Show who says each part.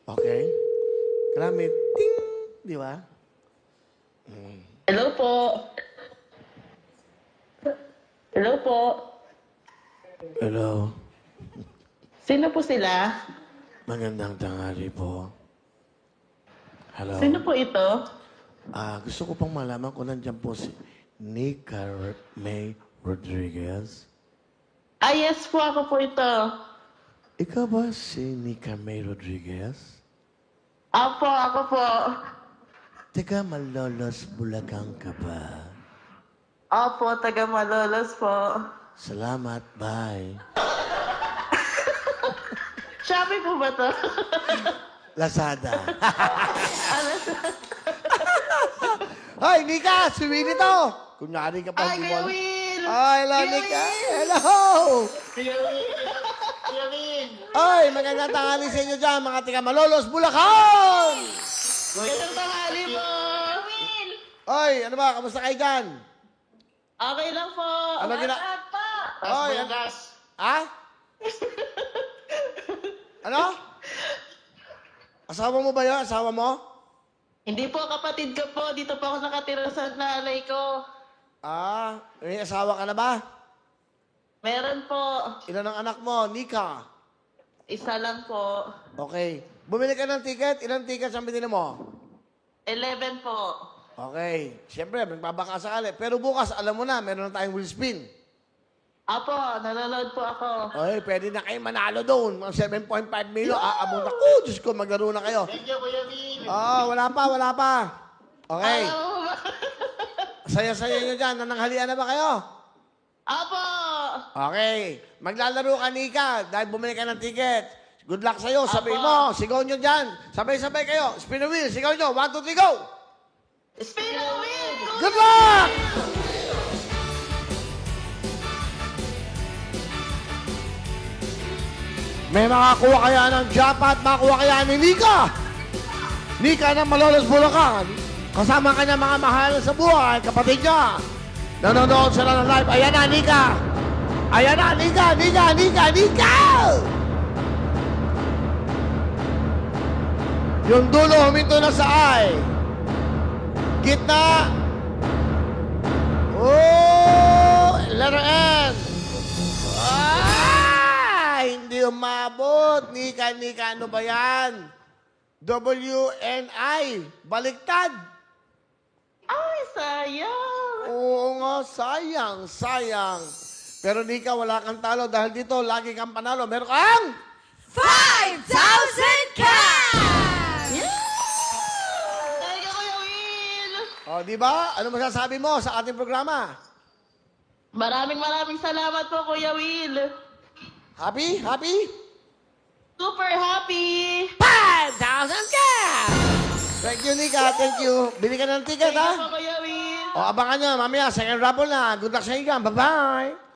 Speaker 1: Okay? Grabe. Ting! Di ba?
Speaker 2: Hello po. Hello po.
Speaker 1: Hello.
Speaker 2: Sino po sila?
Speaker 1: Magandang tanghali po. Hello.
Speaker 2: Sino po ito?
Speaker 1: Gusto ko pang malaman kung nandiyan po si Nika May Rodriguez.
Speaker 2: Yes po, ako po ito.
Speaker 1: Ikaw ba si Nika May Rodriguez?
Speaker 2: Apo, ako po.
Speaker 1: Taga Malolos, Bulacan ka ba?
Speaker 2: Opo, taga Malolos po.
Speaker 1: Salamat, bye.
Speaker 2: Shopee po ba to?
Speaker 1: Lazada. Hoy, Nika! Sumili to! Kunyari ka pa.
Speaker 2: Ay, Kuya Will!
Speaker 1: Ay, hello,
Speaker 2: Kuya
Speaker 1: Nika!
Speaker 2: Will!
Speaker 1: Hello!
Speaker 2: Kuya Will! Kuya Will!
Speaker 1: Ay, magandang tanghali sa inyo dyan, mga taga Malolos, Bulacan!
Speaker 2: Magandang tanghali po!
Speaker 1: Ay, ano ba? Kamusta kayo dyan?
Speaker 2: Okay lang po.
Speaker 1: Ano gina-
Speaker 2: At pa.
Speaker 1: Ay, Ha? Ano? Asawa mo ba yun? Asawa mo?
Speaker 2: Hindi po, kapatid ko po. Dito po ako nakatira sa nanay ko.
Speaker 1: May asawa ka na ba?
Speaker 2: Meron po.
Speaker 1: Ilan ang anak mo? Nika.
Speaker 2: Isa lang po.
Speaker 1: Okay. Bumili ka ng ticket? Ilang tickets ang binili mo?
Speaker 2: 11 po.
Speaker 1: Okay. Siyempre, magbabaka sakali. Pero bukas, alam mo na, meron na tayong wheel spin.
Speaker 2: Apo, nanonood po ako.
Speaker 1: Okay, pwede na kayo manalo doon. Mga 7.5 million. Aabot ako. Diyos ko, maglaro na kayo.
Speaker 2: Thank you, Kuya Will.
Speaker 1: Wala pa. Okay.
Speaker 2: Hello.
Speaker 1: Saya-saya nyo dyan. Nananghalian na ba kayo?
Speaker 2: Apo!
Speaker 1: Okay. Maglalaro ka, Nika, dahil bumili ka ng ticket. Good luck sa'yo. Sabihin
Speaker 2: Apo.
Speaker 1: mo, sigaw nyo dyan. Sabay-sabay kayo. Spin the wheel. Sigaw nyo. 1, 2, 3, go!
Speaker 2: Spin the wheel!
Speaker 1: Good luck! May makakuha kaya ng jackpot, makakuha kaya ni Nika. Nika ng Malolos, Bulacan. Kasama kanya mga mahal sa buhay, kapatid niya. Nanonood sila ng live. Ayan na, Nika. Ayan na, Nika. Yung dulo, huminto na sa I. Gitna. Oh, letter N. Hindi umabot. Nika, ano ba yan? W-N-I. Baliktad.
Speaker 2: Ay, sayang!
Speaker 1: Oo nga, sayang. Pero Nika, wala kang talo dahil dito, lagi kang panalo. Meron kang
Speaker 3: 5,000 cash!
Speaker 2: Thank you, Kuya Will!
Speaker 1: di ba? Ano masasabi mo sa ating programa?
Speaker 2: Maraming salamat po, Kuya Will.
Speaker 1: Happy?
Speaker 2: Super happy!
Speaker 1: 5,000 cash! Thank you, Nika. Thank you. Bili ka ng ticket,
Speaker 2: Thank you
Speaker 1: ha?
Speaker 2: po, Kuya Will.
Speaker 1: Abangan nyo, mamaya, second raffle na. Good luck sa inyo. Bye-bye!